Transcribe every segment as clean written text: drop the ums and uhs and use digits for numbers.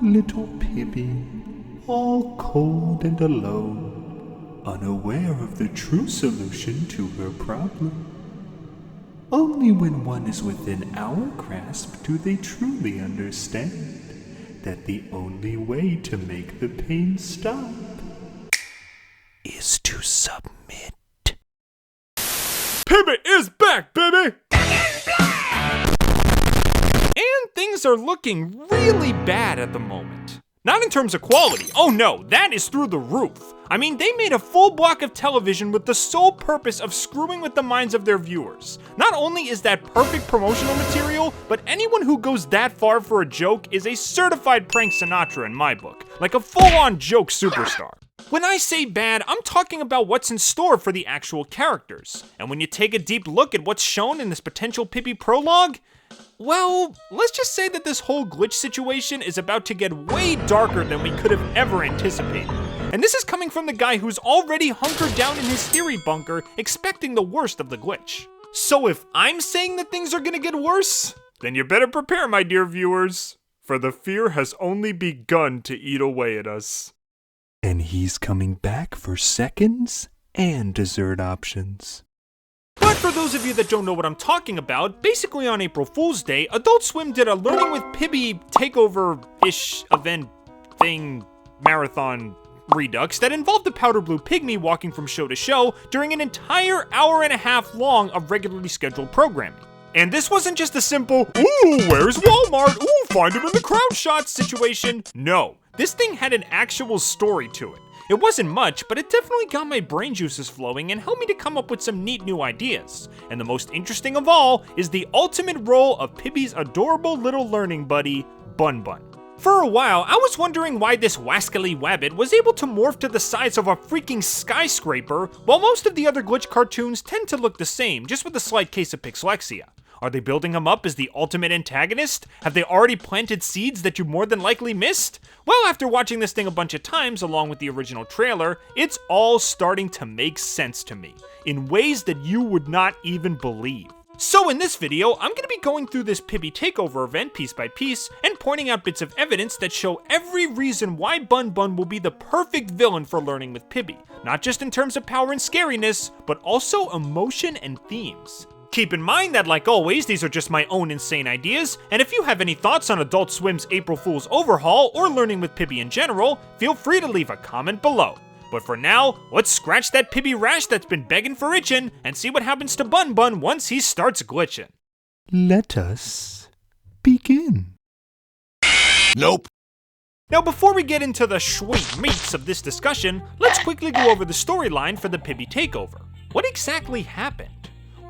little Pibby, all cold and alone, unaware of the true solution to her problem. Only when one is within our grasp do they truly understand that the only way to make the pain stop is to submit. Pibby is back, baby! And things are looking really bad at the moment. Not in terms of quality. Oh no, that is through the roof. I mean, they made a full block of television with the sole purpose of screwing with the minds of their viewers. Not only is that perfect promotional material, but anyone who goes that far for a joke is a certified prank Sinatra in my book. Like a full-on joke superstar. When I say bad, I'm talking about what's in store for the actual characters. And when you take a deep look at what's shown in this potential Pibby prologue, well, let's just say that this whole glitch situation is about to get way darker than we could have ever anticipated. And this is coming from the guy who's already hunkered down in his theory bunker, expecting the worst of the glitch. So if I'm saying that things are gonna get worse, then you better prepare, my dear viewers, for the fear has only begun to eat away at us. And he's coming back for seconds and dessert options. But for those of you that don't know what I'm talking about, basically on April Fool's Day, Adult Swim did a Learning with Pibby Takeover-ish event thing marathon redux that involved the powder blue pygmy walking from show to show during an entire hour-and-a-half long of regularly scheduled programming. And this wasn't just a simple, ooh, where's Walmart? Ooh, find him in the crowd shot situation. No, this thing had an actual story to it. It wasn't much, but it definitely got my brain juices flowing and helped me to come up with some neat new ideas. And the most interesting of all is the ultimate role of Pibby's adorable little learning buddy, Bun Bun. For a while, I was wondering why this wascally wabbit was able to morph to the size of a freaking skyscraper, while most of the other glitch cartoons tend to look the same, just with a slight case of pixelexia. Are they building him up as the ultimate antagonist? Have they already planted seeds that you more than likely missed? Well, after watching this thing a bunch of times along with the original trailer, it's all starting to make sense to me, in ways that you would not even believe. So in this video, I'm going to be going through this Pibby Takeover event piece by piece and pointing out bits of evidence that show every reason why Bun Bun will be the perfect villain for Learning with Pibby. Not just in terms of power and scariness, but also emotion and themes. Keep in mind that, like always, these are just my own insane ideas, and if you have any thoughts on Adult Swim's April Fools overhaul or Learning with Pibby in general, feel free to leave a comment below. But for now, let's scratch that Pibby rash that's been begging for itching and see what happens to Bun Bun once he starts glitching. Let us begin. Nope. Now before we get into the sweet meats of this discussion, let's quickly go over the storyline for the Pibby Takeover. What exactly happened?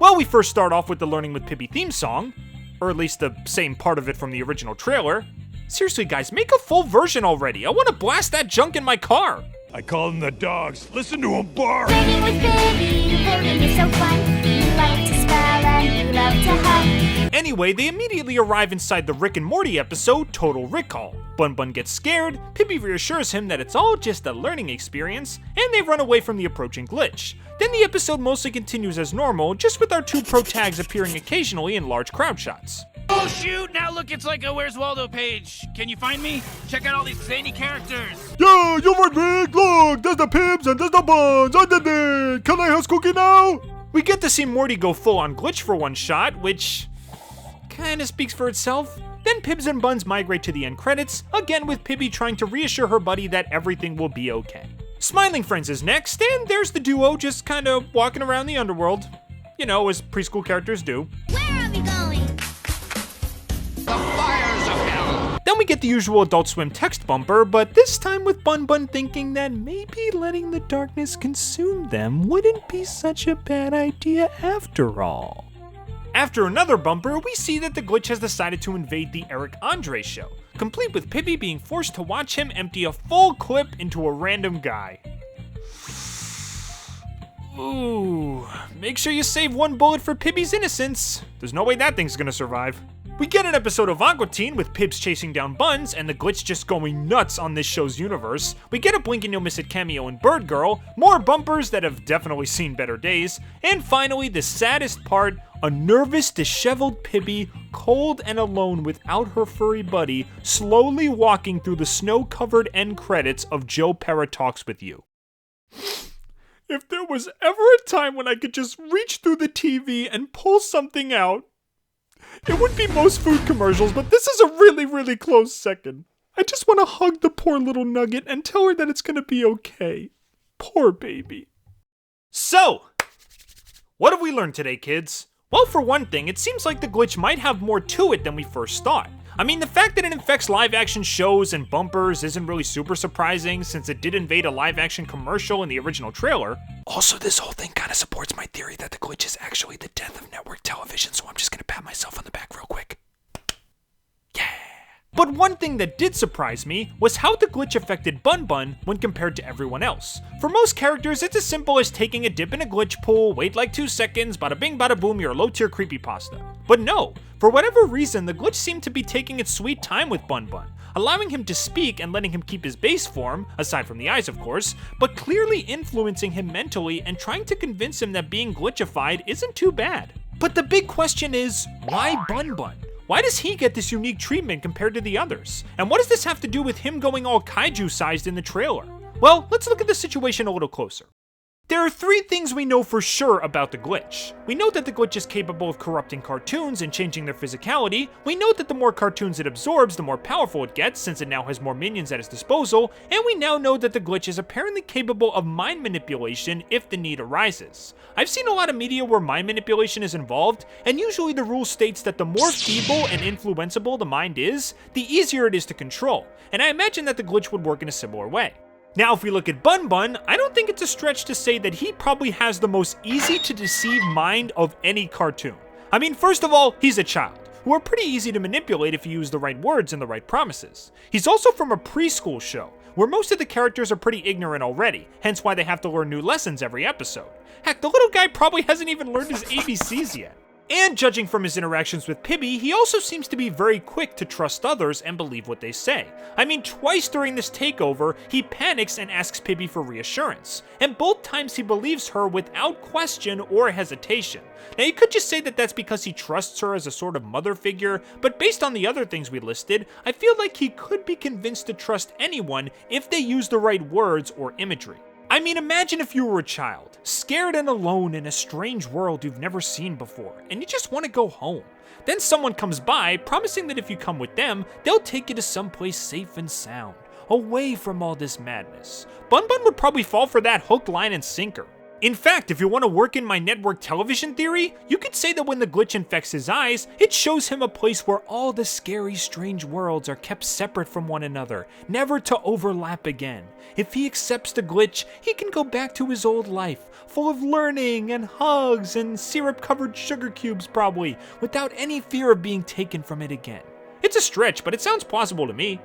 Well, we first start off with the Learning with Pibby theme song, or at least the same part of it from the original trailer. Seriously guys, make a full version already. I want to blast that junk in my car. I call them the dogs. Listen to them bark. Learning with Pibby, learning is so fun. You like to spell and you love to hum. Anyway, they immediately arrive inside the Rick and Morty episode, Total Recall. Bun Bun gets scared, Pibby reassures him that it's all just a learning experience, and they run away from the approaching glitch. Then the episode mostly continues as normal, just with our two pro tags appearing occasionally in large crowd shots. Oh shoot, now look, it's like a Where's Waldo page. Can you find me? Check out all these zany characters. Yeah, you're right, Rick. Look, there's the Pibs and there's the Buns. I did it. Can I have cookie now? We get to see Morty go full on glitch for one shot, which kinda speaks for itself. Then Pibs and Buns migrate to the end credits, again with Pibby trying to reassure her buddy that everything will be okay. Smiling Friends is next, and there's the duo just kinda walking around the underworld. You know, as preschool characters do. Where are we going? Then we get the usual Adult Swim text bumper, but this time with Bun Bun thinking that maybe letting the darkness consume them wouldn't be such a bad idea after all. After another bumper, we see that the glitch has decided to invade the Eric Andre show, complete with Pibby being forced to watch him empty a full clip into a random guy. Ooh, make sure you save one bullet for Pibby's innocence. There's no way that thing's gonna survive. We get an episode of Aqua Teen with Pibs chasing down Buns and the glitch just going nuts on this show's universe. We get a Blink and You'll Miss It cameo in Bird Girl, more bumpers that have definitely seen better days, and finally the saddest part, A nervous, disheveled Pibby, cold and alone without her furry buddy, slowly walking through the snow-covered end credits of Joe Pera Talks With You. If there was ever a time when I could just reach through the TV and pull something out, it would be most food commercials, but this is a really, really close second. I just want to hug the poor little nugget and tell her that it's going to be okay. Poor baby. So, what have we learned today, kids? Well, for one thing, it seems like the glitch might have more to it than we first thought. I mean, the fact that it infects live-action shows and bumpers isn't really super surprising, since it did invade a live-action commercial in the original trailer. Also, this whole thing kind of supports my theory that the glitch is actually the death of network television, so I'm just gonna pat myself on the back real quick. Yeah! But one thing that did surprise me was how the glitch affected Bun Bun when compared to everyone else. For most characters, it's as simple as taking a dip in a glitch pool, wait like 2 seconds, bada bing bada boom, you're a low-tier creepypasta. But no, for whatever reason, the glitch seemed to be taking its sweet time with Bun Bun, allowing him to speak and letting him keep his base form, aside from the eyes of course, but clearly influencing him mentally and trying to convince him that being glitchified isn't too bad. But the big question is, why Bun Bun? Why does he get this unique treatment compared to the others? And what does this have to do with him going all kaiju-sized in the trailer? Well, let's look at the situation a little closer. There are 3 things we know for sure about the glitch. We know that the glitch is capable of corrupting cartoons and changing their physicality. We know that the more cartoons it absorbs, the more powerful it gets, since it now has more minions at its disposal. And we now know that the glitch is apparently capable of mind manipulation if the need arises. I've seen a lot of media where mind manipulation is involved, and usually the rule states that the more feeble and influenceable the mind is, the easier it is to control. And I imagine that the glitch would work in a similar way. Now, if we look at Bun Bun, I don't think it's a stretch to say that he probably has the most easy to deceive mind of any cartoon. I mean, first of all, he's a child, who are pretty easy to manipulate if you use the right words and the right promises. He's also from a preschool show, where most of the characters are pretty ignorant already, hence why they have to learn new lessons every episode. Heck, the little guy probably hasn't even learned his ABCs yet. And judging from his interactions with Pibby, he also seems to be very quick to trust others and believe what they say. I mean, twice during this takeover, he panics and asks Pibby for reassurance, and both times he believes her without question or hesitation. Now, you could just say that that's because he trusts her as a sort of mother figure, but based on the other things we listed, I feel like he could be convinced to trust anyone if they use the right words or imagery. I mean, imagine if you were a child, scared and alone in a strange world you've never seen before, and you just want to go home. Then someone comes by, promising that if you come with them, they'll take you to someplace safe and sound, away from all this madness. Bun Bun would probably fall for that hook, line, and sinker. In fact, if you want to work in my network television theory, you could say that when the glitch infects his eyes, it shows him a place where all the scary, strange worlds are kept separate from one another, never to overlap again. If he accepts the glitch, he can go back to his old life, full of learning and hugs and syrup-covered sugar cubes probably, without any fear of being taken from it again. It's a stretch, but it sounds plausible to me.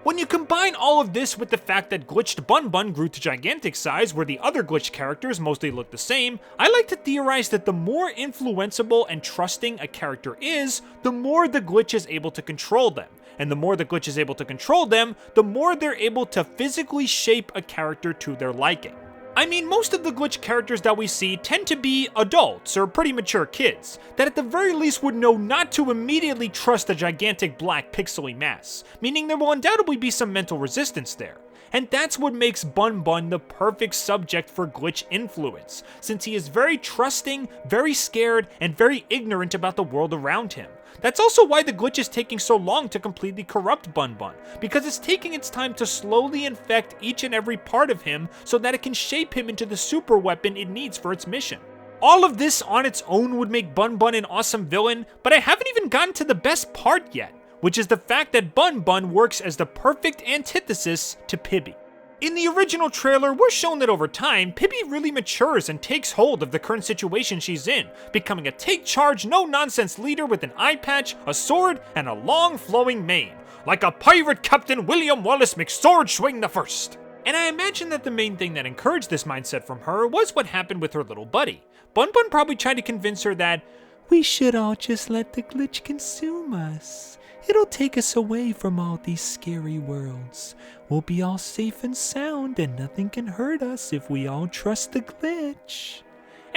When you combine all of this with the fact that glitched Bun Bun grew to gigantic size where the other glitched characters mostly look the same, I like to theorize that the more influenceable and trusting a character is, the more the glitch is able to control them. And the more the glitch is able to control them, the more they're able to physically shape a character to their liking. I mean, most of the glitch characters that we see tend to be adults or pretty mature kids, that at the very least would know not to immediately trust a gigantic black pixely mass, meaning there will undoubtedly be some mental resistance there. And that's what makes Bun Bun the perfect subject for glitch influence, since he is very trusting, very scared, and very ignorant about the world around him. That's also why the glitch is taking so long to completely corrupt Bun Bun, because it's taking its time to slowly infect each and every part of him so that it can shape him into the super weapon it needs for its mission. All of this on its own would make Bun Bun an awesome villain, but I haven't even gotten to the best part yet, which is the fact that Bun Bun works as the perfect antithesis to Pibby. In the original trailer, we're shown that over time, Pibby really matures and takes hold of the current situation she's in, becoming a take-charge, no-nonsense leader with an eye patch, a sword, and a long flowing mane, like a pirate Captain William Wallace McSword Swing the First. And I imagine that the main thing that encouraged this mindset from her was what happened with her little buddy. Bun Bun probably tried to convince her that we should all just let the glitch consume us. It'll take us away from all these scary worlds. We'll be all safe and sound and nothing can hurt us if we all trust the glitch.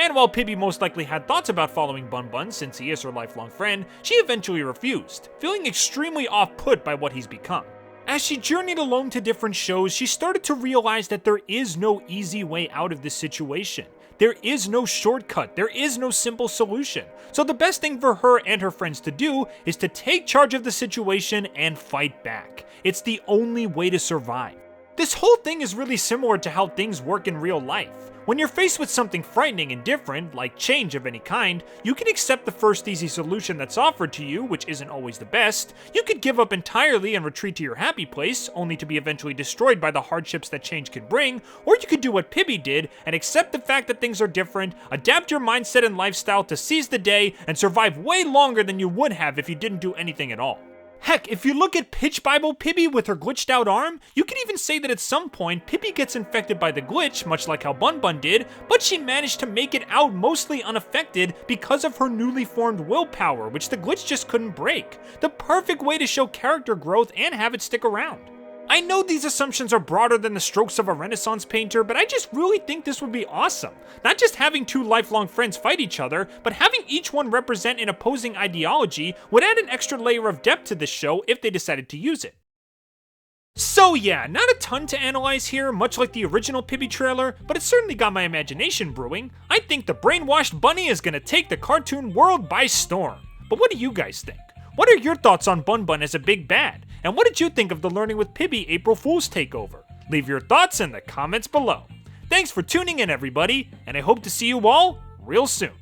And while Pibby most likely had thoughts about following Bun Bun since he is her lifelong friend, she eventually refused, feeling extremely off-put by what he's become. As she journeyed alone to different shows, she started to realize that there is no easy way out of this situation. There is no shortcut, there is no simple solution. So the best thing for her and her friends to do is to take charge of the situation and fight back. It's the only way to survive. This whole thing is really similar to how things work in real life. When you're faced with something frightening and different, like change of any kind, you can accept the first easy solution that's offered to you, which isn't always the best. You could give up entirely and retreat to your happy place, only to be eventually destroyed by the hardships that change can bring, or you could do what Pibby did and accept the fact that things are different, adapt your mindset and lifestyle to seize the day, and survive way longer than you would have if you didn't do anything at all. Heck, if you look at Pitch Bible Pibby with her glitched out arm, you can even say that at some point, Pibby gets infected by the glitch, much like how Bun Bun did, but she managed to make it out mostly unaffected because of her newly formed willpower, which the glitch just couldn't break. The perfect way to show character growth and have it stick around. I know these assumptions are broader than the strokes of a Renaissance painter, but I just really think this would be awesome. Not just having two lifelong friends fight each other, but having each one represent an opposing ideology would add an extra layer of depth to this show if they decided to use it. So yeah, not a ton to analyze here, much like the original Pibby trailer, but it certainly got my imagination brewing. I think the brainwashed bunny is gonna take the cartoon world by storm. But what do you guys think? What are your thoughts on Bun Bun as a big bad? And what did you think of the Learning with Pibby April Fools Takeover? Leave your thoughts in the comments below. Thanks for tuning in, everybody, and I hope to see you all real soon.